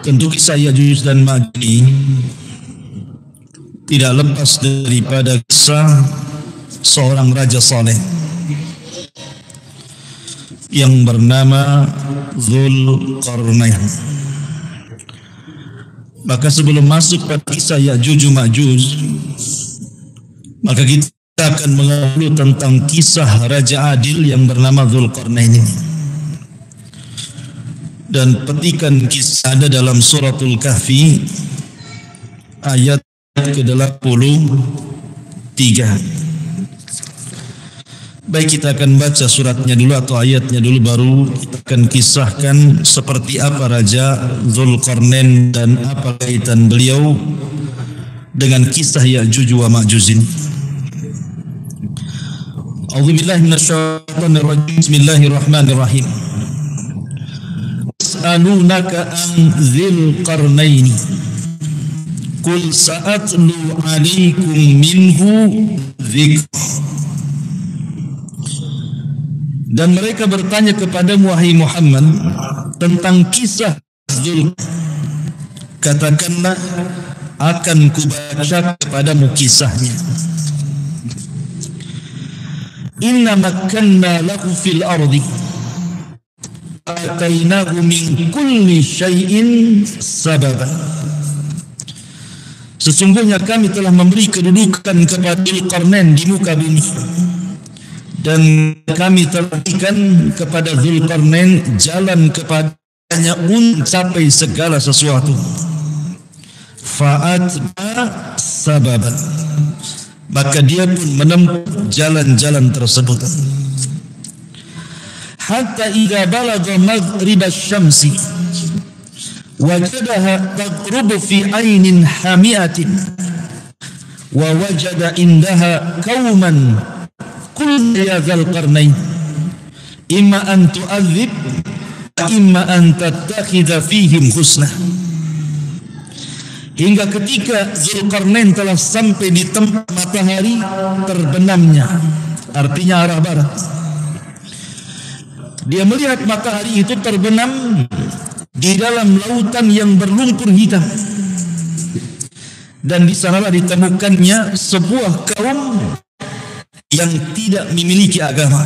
Tentu kisah Ya'juj dan Ma'juj ini tidak lepas daripada kisah seorang raja saleh yang bernama Dzulqarnain. Maka sebelum masuk pada kisah Ya'juj Ma'juj, maka kita akan mengenal tentang kisah Raja Adil yang bernama Dzulqarnain ini. Dan petikan kisah ada dalam suratul Kahfi ayat ke-83. Baik, kita akan baca suratnya dulu atau ayatnya dulu, baru kita akan kisahkan seperti apa Raja Dzulqarnain dan apa kaitan beliau dengan kisah Ya'juj wa Ma'juj ini. A'udzubillahi minasyaitonirrajim. Bismillahirrahmanirrahim. Yas'alunaka an Dzil Qarnaini Qul sa'atlu 'alaikum minhu dzikra. Dan mereka bertanya kepadamu wahai Muhammad tentang kisah Dzul. Katakanlah, akan kubaca kepadamu kisahnya. Inna makkanna lahu fil ardi atainahu min kulli syai'in sababa. Sesungguhnya kami telah memberi kedudukan kepada Dzulqarnain di muka bumi, dan kami telah berikan kepada Dzulqarnain jalan kepadanya untuk mencapai segala sesuatu. Fa'atba sababan, maka dia pun menempuh jalan-jalan tersebut. Hatta idza balagha maghrib asy-syamsi wajadaha taghrubu fi 'ainin hami'atin wa wajada indaha qauman qul ya Dzulqarnain imma an tu'adzib imma an tattakhidha fihim husna. Hingga ketika Dzulqarnain telah sampai di tempat matahari terbenamnya, artinya arah barat, dia melihat matahari itu terbenam di dalam lautan yang berlumpur hitam, dan di sanalah ditemukannya sebuah kaum yang tidak memiliki agama.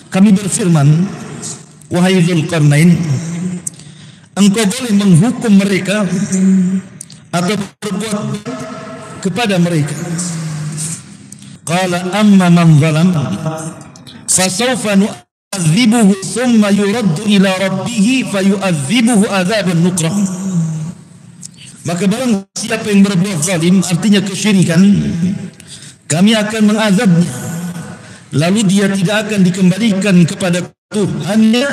Kami berfirman, wahai Dzulqarnain, engkau boleh menghukum mereka atau berbuat kepada mereka. Qala amma man zalam fasawfa nu'adzibuhu thumma yuraddu ila rabbih fayu'adzibuhu adzaban nukra. Maka barang siapa yang berbuat zalim, artinya kesyirikan, kami akan mengazabnya, lalu dia tidak akan dikembalikan kepada Tuhannya,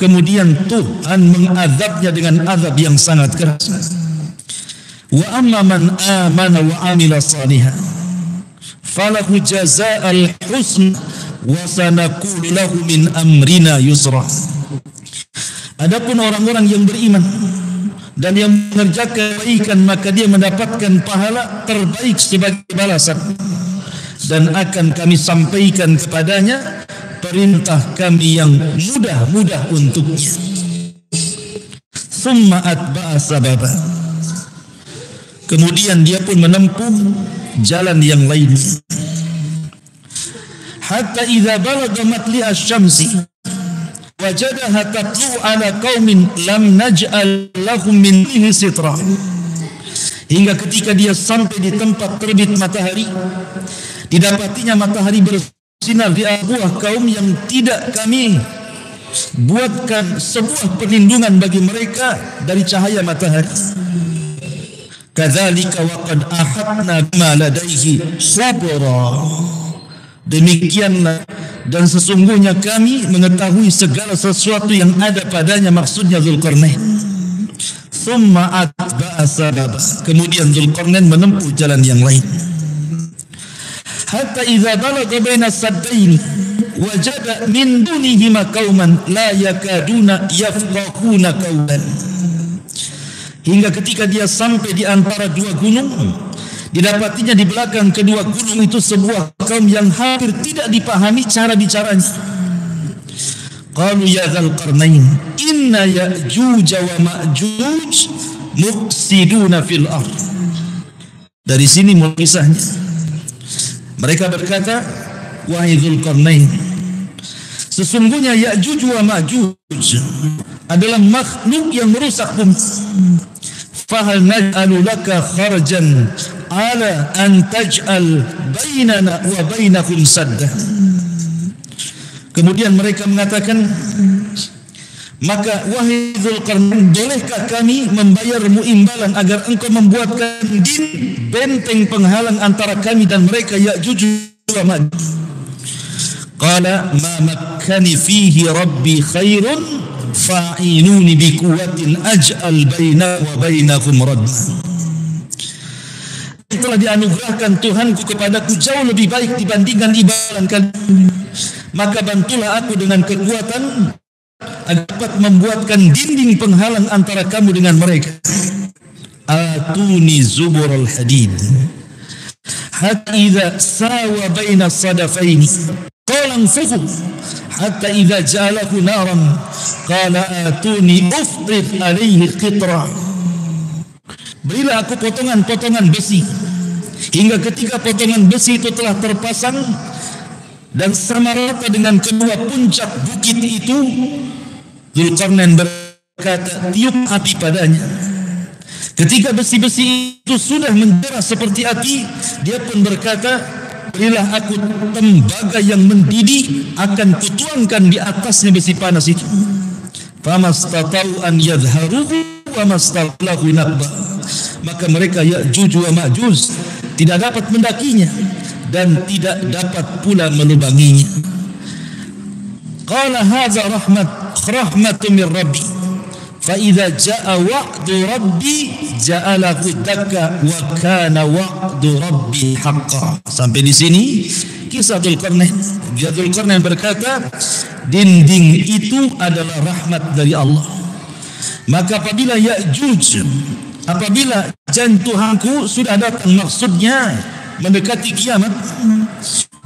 kemudian Tuhan mengazabnya dengan azab yang sangat keras. Wa amma man amana wa amila salihan falahu jazaa'al husna wa sanaqulu lahu min amrina yusra. Adapun orang-orang yang beriman dan yang mengerjakan kebaikan, maka dia mendapatkan pahala terbaik sebagai balasan, dan akan kami sampaikan kepadanya perintah kami yang mudah-mudah untuknya. Summa atba'a sababa, kemudian dia pun menempuh jalan yang lain. Hatta idza balagha matli'a asy-syamsi wajadaha tatlu ala qaumin lam naj'al lahum min dunihi sitra. Hingga ketika dia sampai di tempat terbit matahari, didapatinya matahari bersinar di atas kaum yang tidak kami buatkan sebuah perlindungan bagi mereka dari cahaya matahari. Kadzalika wa qad ahatna bima ladaihi khubra. Demikianlah, dan sesungguhnya kami mengetahui segala sesuatu yang ada padanya, maksudnya Dzulqarnain. Tsumma atba'a sababa, kemudian Dzulqarnain menempuh jalan yang lain. Hatta idza balagha baina saddaini wajada min dunihima qauman la yakaduna yafqahuna qawlan. Hingga ketika dia sampai di antara dua gunung, didapatinya di belakang kedua gunung itu sebuah kaum yang hampir tidak dipahami cara bicaranya. qalu ya dzal qarnain inna ya'juj wa ma'juj mufsiduna fil ardh. Dari sini mulai kisahnya. Mereka berkata, wahai Dzulqarnain, sesungguhnya Ya'juj wa Ma'juj adalah makhluk yang merusak bumi. Fahal naj'alu laka kharjan ala an taj'al bainana wa bainakum sadda. Kemudian mereka mengatakan, maka wahai Dzulqarnain, bolehkah kami membayarmu imbalan agar engkau membuatkan benteng penghalang antara kami dan mereka Ya'juj wa Ma'juj? Qala ma makkani fihi rabbi khairun fa'inuni bi quwwatin aj'al baina wa bainakum radda. Telah dianugerahkan Tuhanku kepadaku jauh lebih baik dibandingkan imbalan kalian, maka bantulah aku dengan kekuatan agar dapat membuatkan dinding penghalang antara kamu dengan mereka. Atuni zuburul hadid hatta idza sawa baina sadafaini qala anfuhu hatta idza ja'alahu naran qala atuni ufrid alaihi qitra. Berilah aku potongan-potongan besi hingga ketika potongan besi itu telah terpasang dan sama rata dengan kedua puncak bukit itu, Dzulqarnain berkata, tiup api padanya. Ketika besi-besi itu sudah menjerah seperti api, dia pun berkata, berilah aku tembaga yang mendidih, akan kutuangkan di atasnya besi panas itu. Famastata'u an yadharuhu wa mastalahu naqba. Maka mereka Ya'juj wa Ma'juj tidak dapat mendakinya dan tidak dapat pula melubanginya. Qala hadza rahmatun min rabbi fa idza jaa wa'du rabbi ja'alahu dakka wa kana wa'du rabbi haqqan. Sampai di sini kisah Dzulqarnain. Dzulqarnain berkata, dinding itu adalah rahmat dari Allah. Maka apabila Ya'juj, apabila janji Tuhanku sudah datang, maksudnya mendekati kiamat,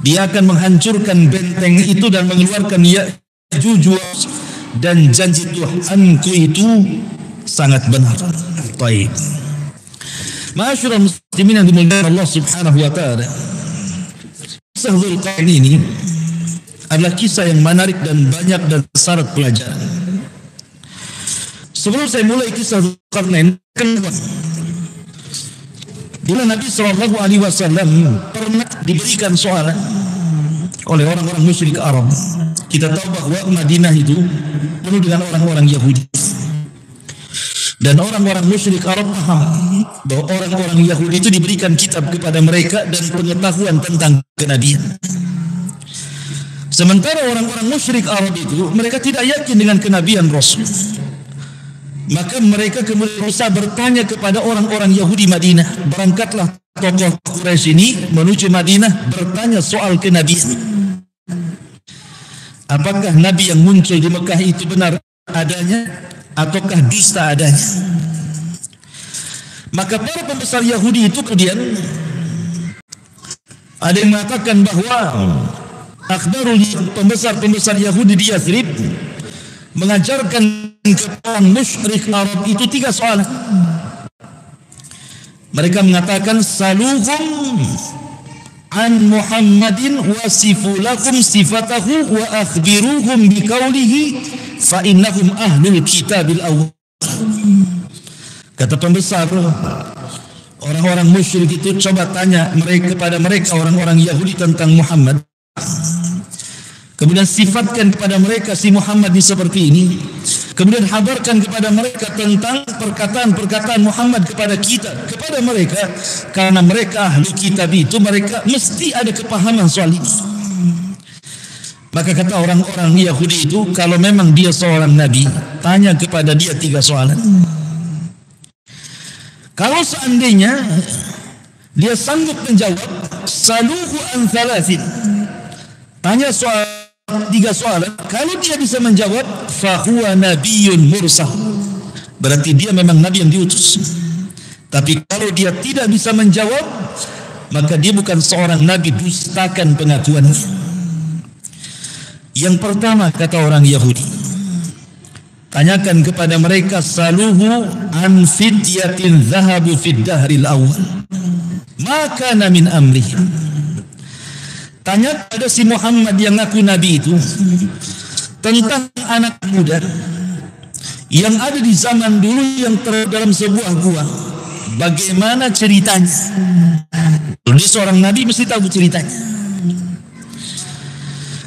dia akan menghancurkan benteng itu dan mengeluarkan Ya'juj, dan janji Tuhanku itu sangat benar. Baik. Ma'asyiral muslimin yang dimuliakan Allah Subhanahu wa taala. Kisah Dzulqarnain ini adalah kisah yang menarik dan banyak dan syarat pelajaran. Sebelum saya mulai kisah Dzulqarnain, bila Nabi SAW pernah diberikan soalan oleh orang-orang musyrik Arab. Kita tahu bahwa Madinah itu penuh dengan orang-orang Yahudi, dan orang-orang musyrik Arab paham bahwa orang-orang Yahudi itu diberikan kitab kepada mereka dan pengetahuan tentang kenabian. Sementara orang-orang musyrik Arab itu mereka tidak yakin dengan kenabian Rasul. Maka mereka kemudian berusaha bertanya kepada orang-orang Yahudi Madinah. Berangkatlah tokoh Quraisy ini menuju Madinah bertanya soal kenabian. Apakah Nabi yang muncul di Mekah itu benar adanya ataukah dusta adanya? Maka para pembesar Yahudi itu kemudian ada yang mengatakan bahwa akhbarul pembesar Yahudi di Yathrib mengajarkan kepada musyrik Arab itu 3 soalan. Mereka mengatakan, saluhum an Muhammadin wasifu lakum sifatahu wa akhbiruhum biqaulihi fa innahum ahlul kitabil awwal. Kata pembesar orang-orang musyrik itu, coba tanya mereka kepada mereka orang-orang Yahudi tentang Muhammad. Kemudian sifatkan kepada mereka si Muhammad ini seperti ini. Kemudian habarkan kepada mereka tentang perkataan-perkataan Muhammad kepada kita, kepada mereka, karena mereka ahli kitab itu mereka mesti ada kepahaman soal ini. Maka kata orang-orang Yahudi itu, kalau memang dia seorang nabi, tanya kepada dia 3 soalan. Kalau seandainya dia sanggup menjawab, saluhu an thalathin, tanya soal 3 soalan, kalau dia bisa menjawab, fahuwa nabiyyun mursal, berarti dia memang nabi yang diutus. Tapi kalau dia tidak bisa menjawab, maka dia bukan seorang nabi, dustakan pengakuannya. Yang pertama kata orang Yahudi, tanyakan kepada mereka, saluhu an fidyatin zahabu fid dahril awal maka min amrihim. Tanya pada si Muhammad yang ngaku nabi itu tentang anak muda yang ada di zaman dulu yang dalam sebuah gua. Bagaimana ceritanya? Jadi seorang nabi mesti tahu ceritanya.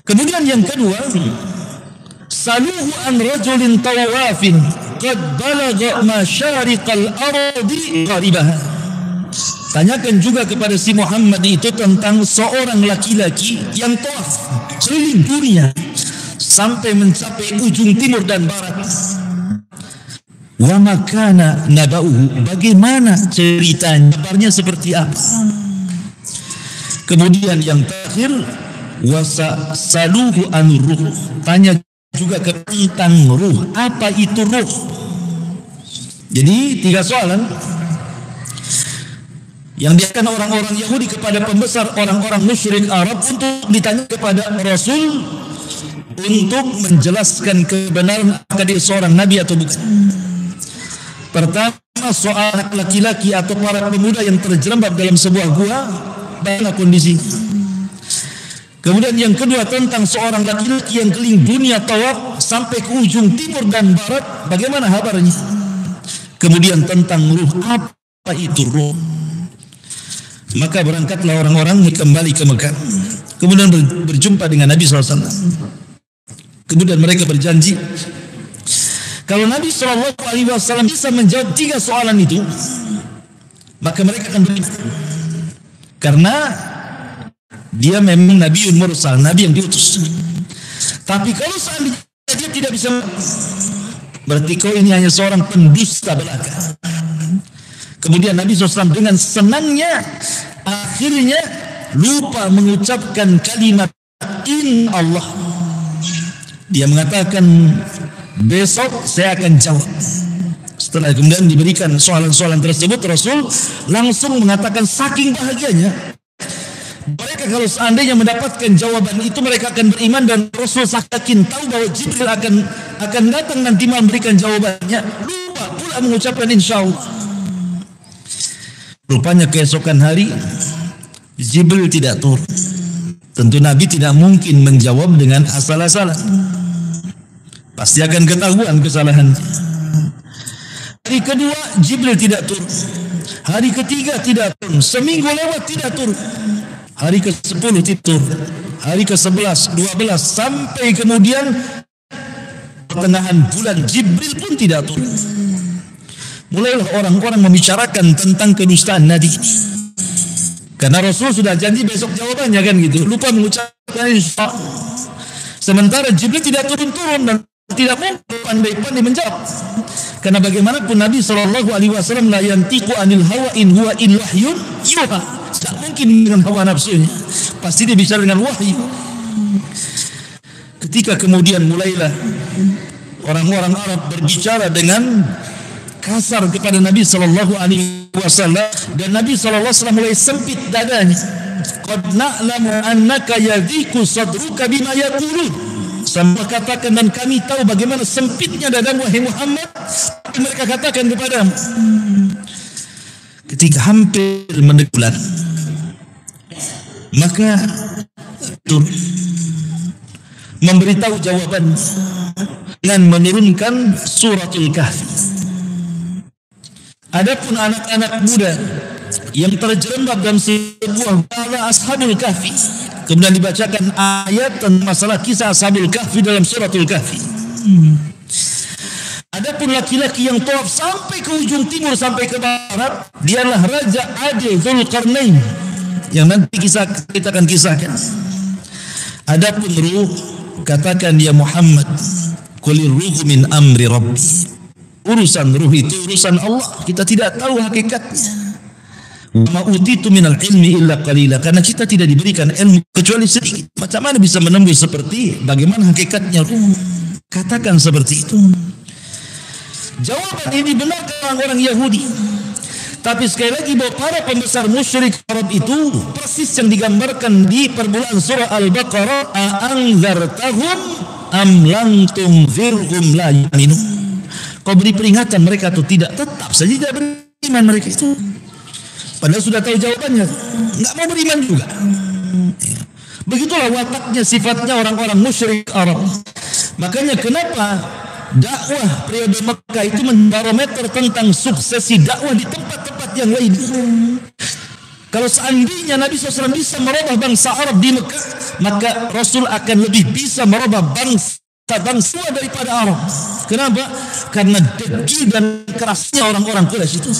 Kemudian yang kedua, saluhu an rajulin tawafin qad balagha masyariqal ardi gharibaha. Tanyakan juga kepada si Muhammad itu tentang seorang laki-laki yang tawaf keliling dunia sampai mencapai ujung timur dan barat. Wa makana naba'uhu, bagaimana ceritanya, kabarnya seperti apa? Kemudian yang terakhir, wasaluhu an ruh, tanya juga tentang ruh, apa itu ruh? Jadi 3 soalan yang diakan orang-orang Yahudi kepada pembesar orang-orang musyrik Arab untuk ditanya kepada Rasul untuk menjelaskan kebenaran apakah dia seorang nabi atau bukan. Pertama, soal anak laki-laki atau para pemuda yang terjerembab dalam sebuah gua, bagaimana kondisi. Kemudian yang kedua tentang seorang laki-laki yang keliling dunia tawaf sampai ke ujung timur dan barat, bagaimana kabarnya. Kemudian tentang ruh, apa itu ruh. Maka berangkatlah orang-orang kembali ke Mekah. Kemudian berjumpa dengan Nabi SAW. Kemudian mereka berjanji, kalau Nabi SAW bisa menjawab 3 soalan itu, maka mereka akan beriman. Karena dia memang Nabiun Mursal, Nabi yang diutus. Tapi kalau seandainya dia tidak bisa, berarti kau ini hanya seorang pendusta belaka. Kemudian Nabi SAW dengan senangnya akhirnya lupa mengucapkan kalimat in Allah. Dia mengatakan, besok saya akan jawab. Setelah kemudian diberikan soalan-soalan tersebut, Rasul langsung mengatakan saking bahagianya mereka kalau seandainya mendapatkan jawaban itu mereka akan beriman, dan Rasul yakin tahu bahwa Jibril akan datang nanti memberikan jawabannya, lupa pula mengucapkan insyaallah. Rupanya keesokan hari Jibril tidak turun. Tentu Nabi tidak mungkin menjawab dengan asal-asalan, pasti akan ketahuan kesalahan. Hari kedua Jibril tidak turun, hari ketiga tidak turun, seminggu lewat tidak turun, hari ke-10 tidak turun, hari ke-11, 12, sampai kemudian pertengahan bulan Jibril pun tidak turun. Mulailah orang-orang membicarakan tentang kedustaan Nabi, karena Rasul sudah janji besok jawabannya kan gitu, lupa mengucapkan insyaallah. Sementara Jibril tidak turun-turun dan tidak mungkin pandai-pandai menjawab. Karena bagaimanapun Nabi SAW la yantiqu anil hawa in huwa illa wahyun yuha. Tidak mungkin dengan hawa nafsunya, pasti dia bicara dengan wahyu. Ketika kemudian mulailah orang-orang Arab berbicara dengan kasar kepada Nabi SAW, dan Nabi SAW mulai sempit dadanya. Qad na'lamu annaka yadhiku sadruka bima yaqulun. Sampai katakan, dan kami tahu bagaimana sempitnya dadamu wahai Muhammad, mereka katakan kepadamu. Ketika hampir mendekati bulan, maka turun memberitahu jawaban dengan menurunkan suratul Kahfi. Adapun anak-anak muda yang terjerembab dalam sebuah bala Ashabul Kahfi, kemudian dibacakan ayat tentang masalah kisah Ashabul Kahfi dalam suratul Kahfi. Adapun laki-laki yang tawaf sampai ke ujung timur sampai ke barat, dialah Raja Adil Dzulqarnain yang nanti kita akan kisahkan. Adapun ruh, katakan ya Muhammad, qulir ruhu min amri rabbi. Urusan ruh itu urusan Allah, kita tidak tahu hakikatnya. Ma utitu minal ilmi illa qalila, karena kita tidak diberikan ilmu kecuali sedikit. Macam mana bisa menembus seperti bagaimana hakikatnya ruh? Katakan seperti itu. Jawaban ini benar orang-orang Yahudi, Tapi sekali lagi bahwa para pembesar musyrik Arab itu persis yang digambarkan di permulaan surah Al-Baqarah, a'anzartahum am lam tunzirhum la yu'minun. Kau beri peringatan mereka atau tidak, tetap saja tidak beriman mereka itu. Padahal sudah tahu jawabannya, nggak mau beriman juga. Begitulah wataknya, sifatnya orang-orang musyrik Arab. Makanya kenapa dakwah periode Mekah itu membarometer tentang suksesi dakwah di tempat-tempat yang lain. Kalau seandainya Nabi SAW bisa merubah bangsa Arab di Mekah, maka Rasul akan lebih bisa merubah bangsa daripada Arab. Kenapa? Karena degil dan kerasnya orang-orang Quraisy itu.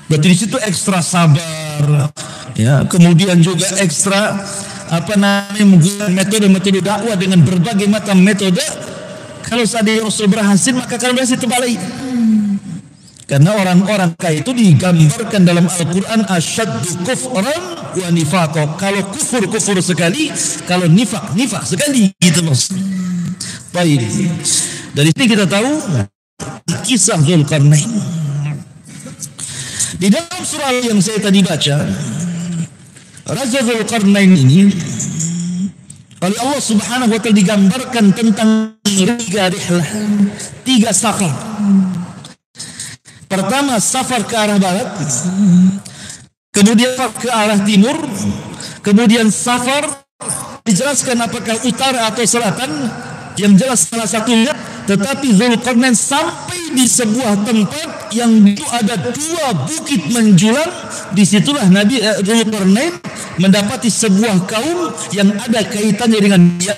Berarti di situ ekstra sabar, ya. Kemudian juga ekstra menggunakan metode-metode dakwah dengan berbagai macam metode. Kalau seandainya Rasul berhasil, maka akan berhasil terbalik. Karena orang-orang kaya itu digambarkan dalam Al-Quran asyaddu kufran wa nifaqah. Kalau kufur sekali, kalau nifak sekali, gitu loh. Baik. Dari sini kita tahu kisah Dzulqarnain. Di dalam surah yang saya tadi baca, Raja Dzulqarnain ini oleh Allah Subhanahu wa Ta'ala digambarkan tentang 3 rihlah, 3 safar. Pertama safar ke arah barat, kemudian ke arah timur, kemudian safar dijelaskan apakah utara atau selatan. Yang jelas salah satunya, tetapi Dzulqarnain sampai di sebuah tempat yang itu ada 2 bukit menjulang. Disitulah Nabi Dzulqarnain mendapati sebuah kaum yang ada kaitannya dengan dia.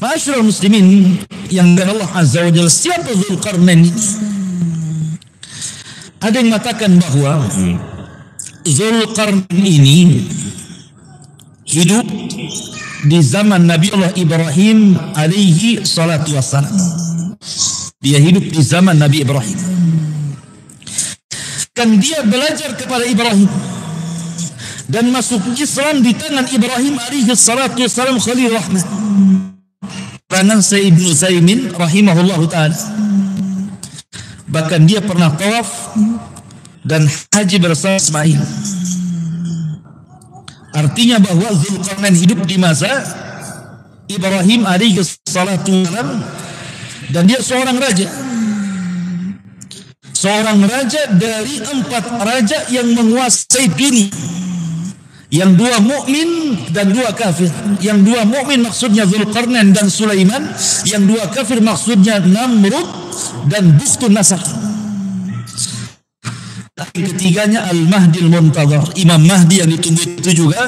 Ma'asyiral muslimin yang Allah Azza wa Jalla, siapa Dzulqarnain ini? Ada yang mengatakan bahwa Dzulqarnain ini hidup di zaman Nabi Allah Ibrahim alaihi salatu wassalam. Dia hidup di zaman Nabi Ibrahim. Kan dia belajar kepada Ibrahim dan masuk Islam di tangan Ibrahim alaihi salatu wassalam Khalil Rahman. Karena Ibnu Utsaimin rahimahullahu ta'ala, bahkan dia pernah tawaf dan haji bersama Ismail. Artinya bahwa Dzulqarnain hidup di masa Ibrahim alaihi salatu wassalam, dan dia seorang raja. Seorang raja dari 4 raja yang menguasai dunia. Yang 2 mukmin dan 2 kafir. Yang 2 mukmin maksudnya Dzulqarnain dan Sulaiman, yang 2 kafir maksudnya Namrud dan Bukhtun Nasr. Yang ketiganya Al-Mahdi Al-Muntadhar, Imam Mahdi yang ditunggu itu juga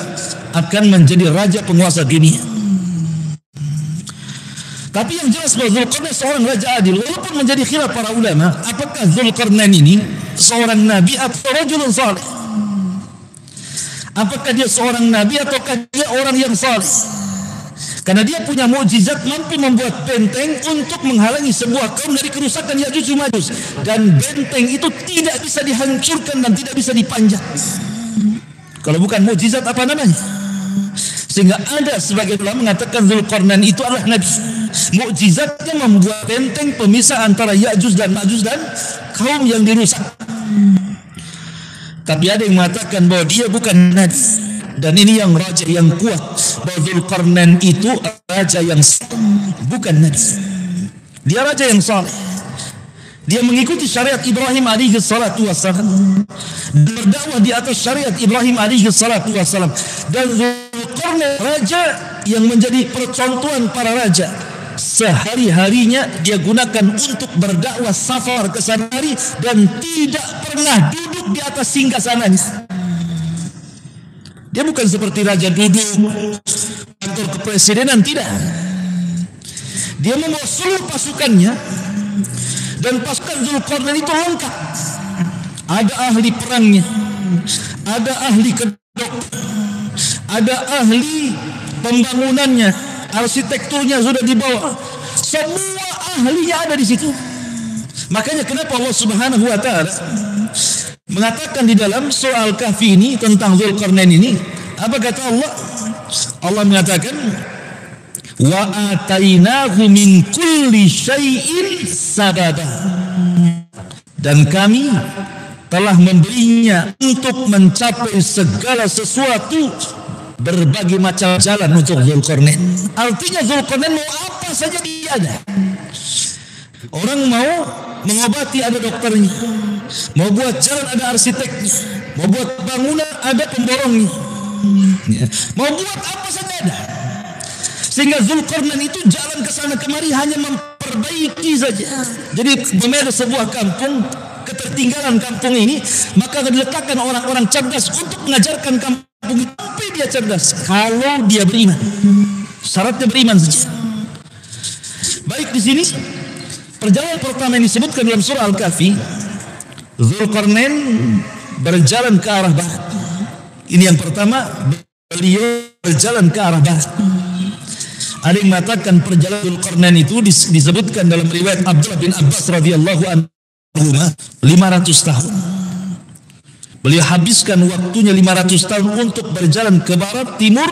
akan menjadi raja penguasa dunia. Tapi yang jelas bahwa Dzulqarnain seorang raja adil, walaupun menjadi khilaf para ulama, apakah Dzulqarnain ini seorang nabi atau rajulun saleh? Apakah dia seorang nabi ataukah dia orang yang saleh? Karena dia punya mukjizat mampu membuat benteng untuk menghalangi sebuah kaum dari kerusakan Ya'juj Ma'juj, dan benteng itu tidak bisa dihancurkan dan tidak bisa dipanjat. Kalau bukan mukjizat apa namanya? Sehingga ada sebagian ulama mengatakan Dzulqarnain itu adalah nabi. Mukjizatnya membuat benteng pemisah antara Ya'juj dan Ma'juj dan kaum yang dirusak. Tapi ada yang mengatakan bahwa dia bukan nabi. Dan ini yang raja yang kuat, bahwa Dzulqarnain itu raja yang bukan nabi. Dia raja yang saleh. Dia mengikuti syariat Ibrahim alaihi salatu wassalam, berdakwah di atas syariat Ibrahim alaihi salatu wassalam. Dan Dzulqarnain raja yang menjadi percontohan para raja. Sehari-harinya dia gunakan untuk berdakwah, safar ke sana dan tidak pernah duduk di atas singgasananya. Dia bukan seperti raja duduk kantor kepresidenan, tidak. Dia membawa seluruh pasukannya, dan pasukan Dzulqarnain itu lengkap. Ada ahli perangnya, ada ahli kedok, ada ahli pembangunannya, arsitekturnya sudah dibawa. Semua ahlinya ada di situ. Makanya kenapa Allah Subhanahu wa Ta'ala mengatakan di dalam surah Al-Kahfi ini tentang Dzulqarnain ini, apa kata Allah? Allah mengatakan, wa atainahu min kulli syai'in sababa. dan kami telah memberinya untuk mencapai segala sesuatu, berbagai macam jalan untuk Dzulqarnain. Artinya Dzulqarnain mau apa saja dia ada. Orang mau mengobati ada dokternya, mau buat jalan ada arsiteknya, mau buat bangunan ada pemborongnya, mau buat apa saja ada. Sehingga Dzulqarnain itu jalan ke sana kemari hanya memperbaiki saja. Jadi ada sebuah kampung, ketertinggalan kampung ini, maka diletakkan orang-orang cerdas untuk mengajarkan kampung itu sampai dia cerdas. Kalau dia beriman, syaratnya beriman saja. Baik, di sini perjalanan pertama yang disebutkan dalam surah Al-Kahfi, Dzulqarnain berjalan ke arah barat. Ini yang pertama, beliau berjalan ke arah barat. Ada yang mengatakan perjalanan Dzulqarnain itu disebutkan dalam riwayat Abdullah bin Abbas radhiyallahu anhu 500 tahun. Beliau habiskan waktunya 500 tahun untuk berjalan ke barat, timur,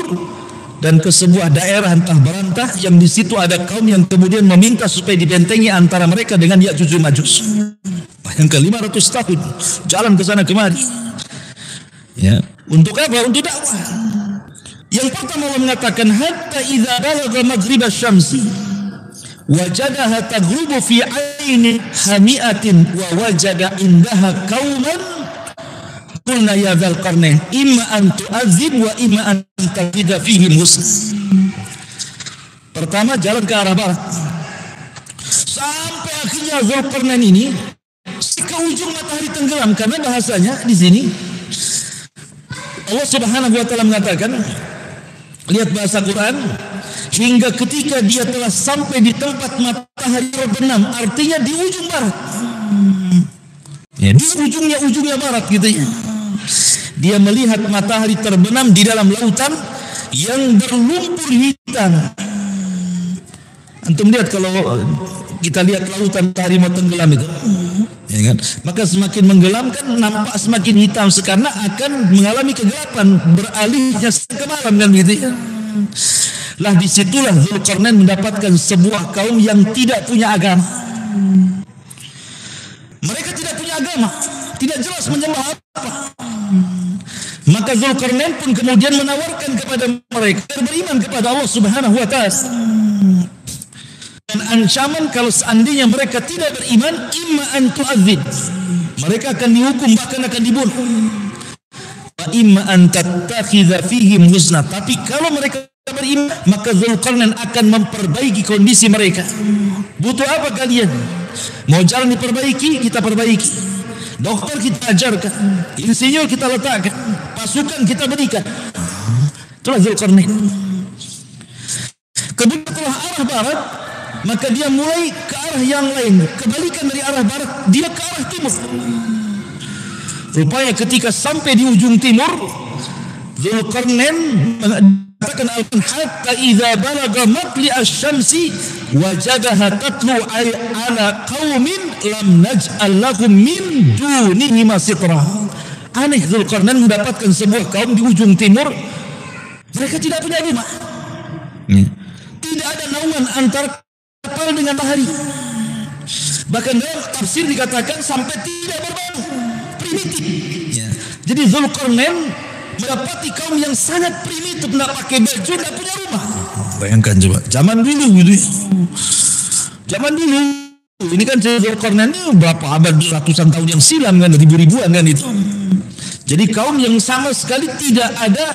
dan ke sebuah daerah entah berantah yang di situ ada kaum yang kemudian meminta supaya dibentengi antara mereka dengan Ya'juj Ma'juj. Bayangkan 500 tahun jalan ke sana kemari. Ya, untuk apa? Untuk dakwah. Yang pertama Allah mengatakan hatta idza balagha maghrib asy-syamsi wajadaha taghrubu fi 'ainin hami'atin wa wajada indaha qauman qulna ya Dzulqarnain imma an tu'adzib wa imma an taqida fihim husna. Pertama jalan ke arah barat sampai akhirnya Dzulqarnain ini ke ujung matahari tenggelam, karena bahasanya di sini Allah Subhanahu wa taala mengatakan, lihat bahasa Quran, hingga ketika dia telah sampai di tempat matahari terbenam, artinya di ujung barat. Ya, di ujungnya barat gitu ya. Dia melihat matahari terbenam di dalam lautan yang berlumpur hitam. Antum lihat kalau kita lihat lautan matahari mau tenggelam itu, ya kan? Maka semakin menggelam kan nampak semakin hitam karena akan mengalami kegelapan, beralihnya ke malam kan gitu ya. Lah disitulah Dzulqarnain mendapatkan sebuah kaum yang tidak punya agama. Mereka tidak punya agama, tidak jelas menyembah apa. Maka Dzulqarnain pun kemudian menawarkan kepada mereka beriman kepada Allah Subhanahu wa taala. Dan ancaman kalau seandainya mereka tidak beriman, imma an tu'adzib, mereka akan dihukum, bahkan akan dibunuh. Wa imma an tattakhidha fihim husna, tapi kalau mereka beriman, maka Dzulqarnain akan memperbaiki kondisi mereka. Butuh apa kalian? Mau jalan diperbaiki, kita perbaiki. Dokter kita ajarkan, insinyur kita letakkan, pasukan kita berikan. Itulah Dzulqarnain. Kemudian setelah arah barat, maka dia mulai ke arah yang lain, kebalikan dari arah barat, dia ke arah timur. Rupanya ketika sampai di ujung timur, Dzulqarnain mengatakan hatta idza balagha matli asy-syamsi wajadaha tatlu ala qaumin lam naj'al lahum min dunihi masitra. Aneh, Dzulqarnain mendapatkan sebuah kaum di ujung timur, mereka tidak punya rumah. Tidak ada naungan antara kapal dengan matahari. Bahkan dalam tafsir dikatakan sampai tidak berbau, primitif. Jadi Dzulqarnain mendapati kaum yang sangat primitif, tidak pakai baju, tidak punya rumah. Bayangkan coba, zaman dulu gitu ya. Zaman dulu, ini kan Dzulqarnain ini berapa abad, ratusan tahun yang silam kan, ribu-ribuan kan itu. Jadi kaum yang sama sekali tidak ada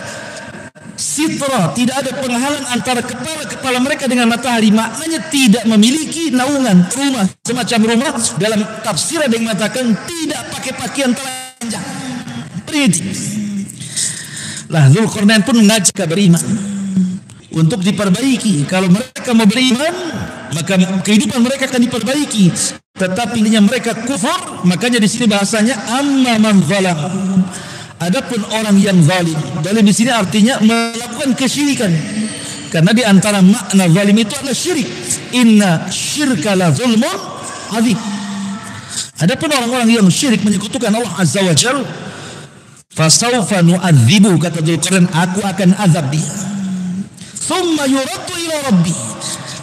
sitra, tidak ada penghalang antara kepala mereka dengan matahari. Maknanya tidak memiliki naungan rumah, semacam rumah. Dalam tafsir ada yang mengatakan tidak pakai pakaian telanjang, primitif. Lah Dzulqarnain pun mengajak beriman untuk diperbaiki. Kalau mereka mau beriman, maka kehidupan mereka akan diperbaiki. Tetapi mereka kufur, makanya di sini bahasanya amma man zalam. Adapun orang yang zalim, dalam di sini artinya melakukan kesyirikan. Karena di antara makna zalim itu adalah syirik. Inna syirka la zulmun azim. Adapun orang-orang yang syirik menyekutukan Allah Azza wa Jalla, fasawfa nu'adzibu, kata Dzulqarnain, aku akan azab dia. Tsumma yuraddu ila rabbi,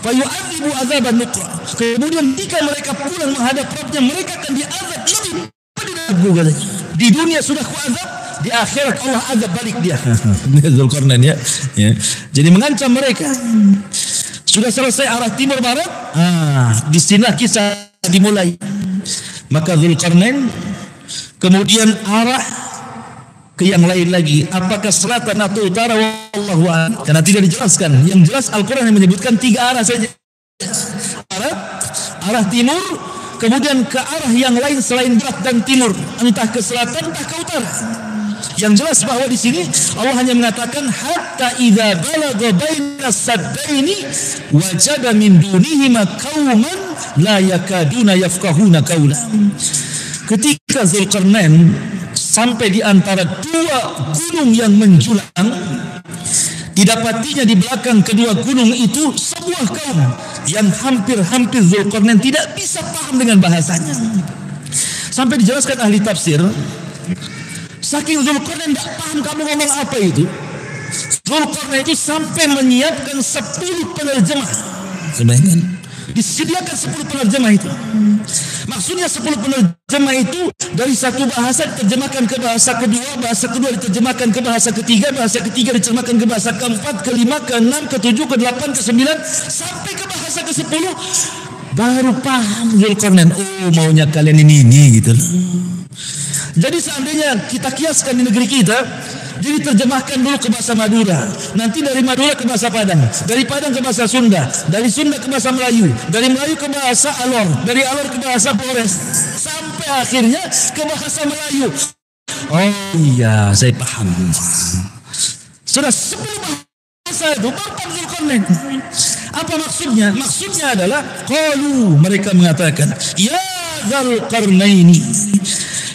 fayu'adzibu adzaban nuqra. Kemudian jika mereka pulang menghadap Rabbnya, mereka akan diazab lebih pedih. Di dunia sudah kuazab, di akhirat Allah azab balik dia. Zulkarnain ya. Jadi mengancam mereka. Sudah selesai arah timur barat, di sini kisah dimulai. Maka Zulkarnain kemudian arah ke yang lain lagi, apakah selatan atau utara, wallahu a'lam, karena tidak dijelaskan. Yang jelas Al-Quran yang menyebutkan 3 arah saja. Arah timur, kemudian ke arah yang lain selain barat dan timur, entah ke selatan entah ke utara. Yang jelas bahwa di sini Allah hanya mengatakan hatta idza balagha bainas saddaini wajada min dunihima qauman la yakaduna yafqahuna qaula. Ketika Zulkarnain sampai di antara 2 gunung yang menjulang, didapatinya di belakang kedua gunung itu sebuah kaum yang hampir-hampir Zulkarnain tidak bisa paham dengan bahasanya. Sampai dijelaskan ahli tafsir, saking Zulkarnain tidak paham kamu ngomong apa itu, Zulkarnain itu sampai menyiapkan 10 penerjemah. Sebenarnya disediakan 10 penerjemah itu. Maksudnya 10 penerjemah itu dari satu bahasa diterjemahkan ke bahasa kedua diterjemahkan ke bahasa ketiga diterjemahkan ke bahasa keempat, kelima, keenam, ketujuh, kedelapan, ke-9 sampai ke bahasa ke-10. Baru paham Zulkarnain, oh maunya kalian ini gitu loh. Jadi seandainya kita kiaskan di negeri kita, jadi terjemahkan dulu ke bahasa Madura, nanti dari Madura ke bahasa Padang, dari Padang ke bahasa Sunda, dari Sunda ke bahasa Melayu, dari Melayu ke bahasa Alor, dari Alor ke bahasa Flores, sampai akhirnya ke bahasa Melayu. Oh iya, saya paham. Sudah 10 bahasa itu bapak Zulkarnain. Apa maksudnya? Maksudnya adalah qalu, mereka mengatakan, ya Zulkarnaini,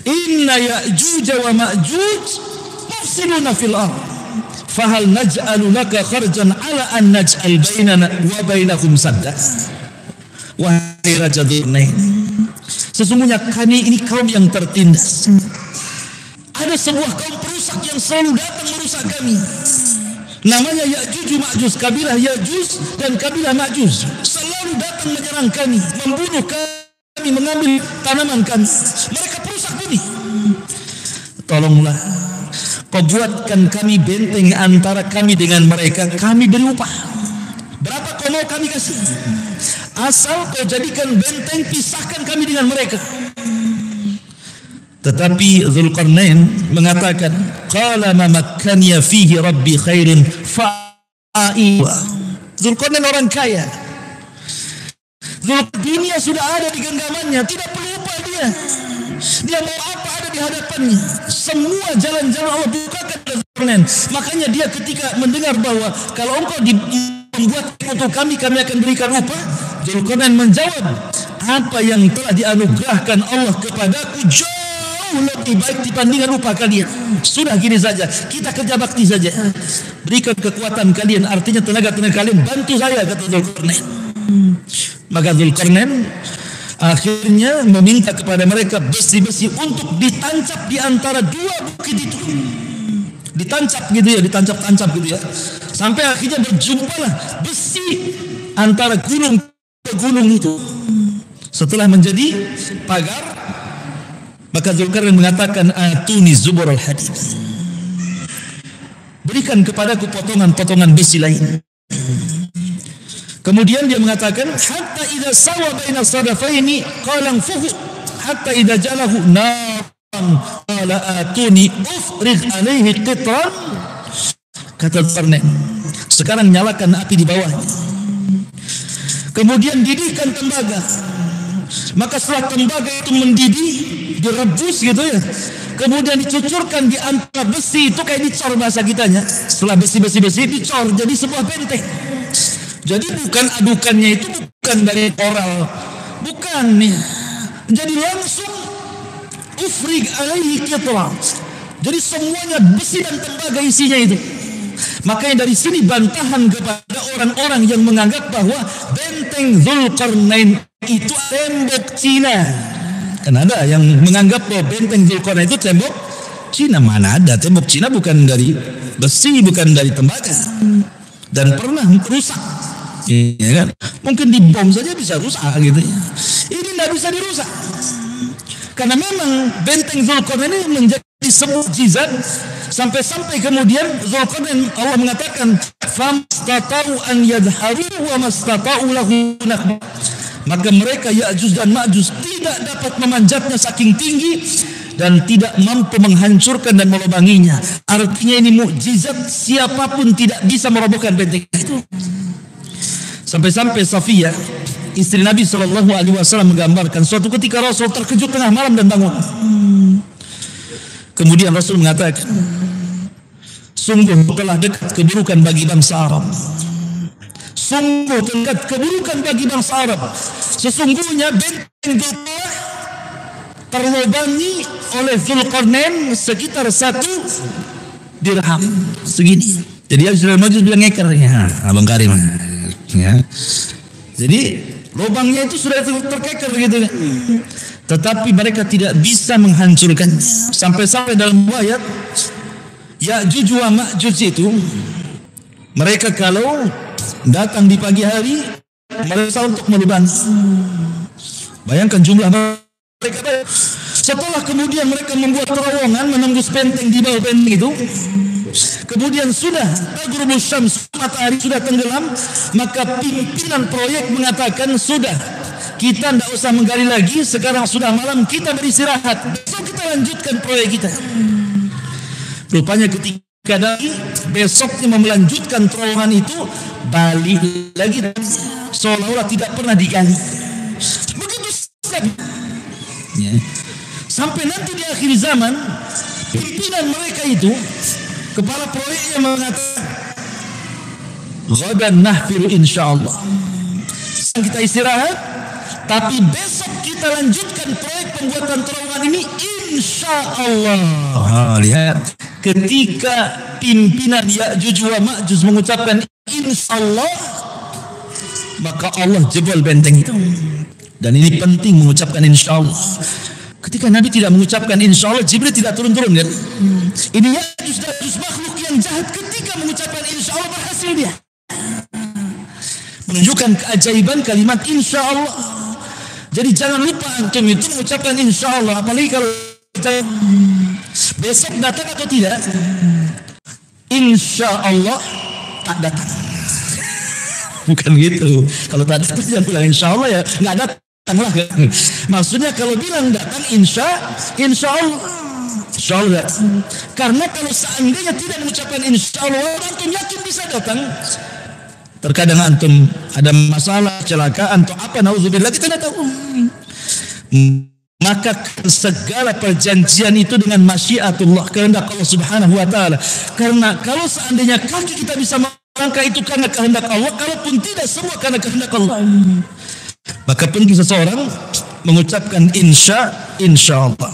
inna Ya'juj wa Ma'juj mufsiduna fil ardh, fahal naj'alu laka kharjan ala an naj'al bainana wa bainakum sadda. Wahai Raja Dzulkarnain, sesungguhnya kami ini kaum yang tertindas. Ada sebuah kaum perusak yang selalu datang merusak kami. Namanya Ya'juj Ma'juj, kabilah Ya'juj dan kabilah Ma'juj. Selalu datang menyerang kami, membunuh kami, mengambil tanaman kami. Mereka perusak bumi. Tolonglah, kau buatkan kami benteng antara kami dengan mereka. Kami beri upah. Berapa kau mau kami kasih? Asal kau jadikan benteng, pisahkan kami dengan mereka. Tetapi Zulkarnain mengatakan, qala ma makkaniya fihi rabbi khairin fa'iwa. Zulkarnain orang kaya. Dunia sudah ada di genggamannya, tidak perlu upah dia. Dia mau apa ada di hadapannya. Semua jalan-jalan Allah bukakan Zulkarnain. Makanya dia ketika mendengar bahwa kalau engkau membuat untuk kami akan berikan upah, Zulkarnain menjawab, apa yang telah dianugerahkan Allah kepadaku jauh lebih baik dibandingkan upah kalian. Sudah gini saja, kita kerja bakti saja, berikan kekuatan kalian, artinya tenaga kalian, bantu saya, kata Zulkarnain. Maka Zulkarnain akhirnya meminta kepada mereka besi-besi untuk ditancap di antara 2 bukit itu. Ditancap gitu ya, ditancap-tancap gitu ya, sampai akhirnya berjumpalah besi antara gunung ke gunung itu. Setelah menjadi pagar, maka Zulkarnain mengatakan, atuni zubar al-hadid, berikan kepadaku potongan-potongan besi lain. Kemudian dia mengatakan, hatta idza sawa baina sadafaini qala anfuhu hatta idza jalahu naran qala atuni ufrig alaihi qitran. Kata Zulkarnain, sekarang nyalakan api di bawahnya. Kemudian didihkan tembaga. Maka setelah tembaga itu mendidih, direbus gitu ya, kemudian dicucurkan di antara besi itu, kayak dicor bahasa kitanya. Setelah besi dicor jadi sebuah benteng. Jadi bukan adukannya itu bukan dari koral, bukan ya. Jadi langsung ufrig alaihi qitra. Jadi semuanya besi dan tembaga isinya itu. Makanya dari sini bantahan kepada orang-orang yang menganggap bahwa benteng Zulkarnain itu tembok Cina. Kan ada yang menganggap bahwa benteng Zulkarnain itu tembok Cina. Mana ada, tembok Cina bukan dari besi, bukan dari tembaga, dan pernah rusak Iya kan? Mungkin dibom saja bisa rusak gitu ya. Ini tidak bisa dirusak. Karena memang benteng Zulkarnain ini menjadi sebuah mukjizat sampai-sampai kemudian Zulkarnain Allah mengatakan famstata'u an yadharuhu wa mastata'u lahu naqba. Maka mereka Ya'juj dan Ma'juj tidak dapat memanjatnya saking tinggi dan tidak mampu menghancurkan dan melubanginya. Artinya ini mukjizat, siapapun tidak bisa merobohkan benteng itu. Sampai-sampai Safiyah, istri Nabi SAW menggambarkan suatu ketika Rasul terkejut tengah malam dan bangun. Kemudian Rasul mengatakan, sungguh telah dekat keburukan bagi bangsa Arab. Sungguh dekat keburukan bagi bangsa Arab. Sesungguhnya benteng Zulkarnain terlubangi oleh Zulkarnain sekitar 1 dirham segini. Jadi Ya'juj Ma'juj bilang ngeker ya, Abang Karim. Ya. Jadi lubangnya itu sudah terkeker gitu kan. Tetapi mereka tidak bisa menghancurkan. Sampai-sampai dalam riwayat Ya'juj wa Ma'juj itu mereka kalau datang di pagi hari mereka untuk melubangi. Bayangkan jumlah mereka. Setelah kemudian mereka membuat terowongan menembus benteng di bawah benteng itu. Kemudian sudah taghrubus syams, matahari sudah tenggelam, maka pimpinan proyek mengatakan sudah, kita tidak usah menggali lagi, sekarang sudah malam, kita beristirahat, besok kita lanjutkan proyek kita. Rupanya ketika dari besoknya melanjutkan terowongan itu, balik lagi seolah-olah tidak pernah digali. Begitu ya. Sampai nanti di akhir zaman pimpinan mereka itu, kepala proyeknya mengatakan, ghadan nahfiru insyaallah. Kita istirahat, tapi besok kita lanjutkan proyek pembuatan terowongan ini insyaallah. Lihat, ketika pimpinan Ya'juj wa Ma'juj mengucapkan insyaallah, maka Allah jebol benteng itu. Dan ini penting mengucapkan insyaallah. Ketika Nabi tidak mengucapkan insyaallah, Jibril tidak turun-turun kan? Ini Ya'juj dan Ma'juj, makhluk yang jahat, ketika mengucapkan insyaallah berhasil dia. Menunjukkan keajaiban kalimat insyaallah. Jadi jangan lupa antum itu mengucapkan insyaallah, apalagi kalau besok datang atau tidak. Insyaallah tak datang. Bukan gitu. Kalau tak datang jangan bilang insyaallah ya, nggak datang. Maksudnya kalau bilang datang insyaallah karena kalau seandainya tidak mengucapkan insyaallah, antum yakin bisa datang. Terkadang antum ada masalah, kecelakaan atau apa, nauzubillah, kita tidak tahu. Maka segala perjanjian itu dengan masyiatullah, kehendak Allah Subhanahu wa taala. Karena kalau seandainya kaki kita bisa melangkah itu karena kehendak Allah, kalaupun tidak semua karena kehendak Allah. Maka penting seseorang mengucapkan insyaallah.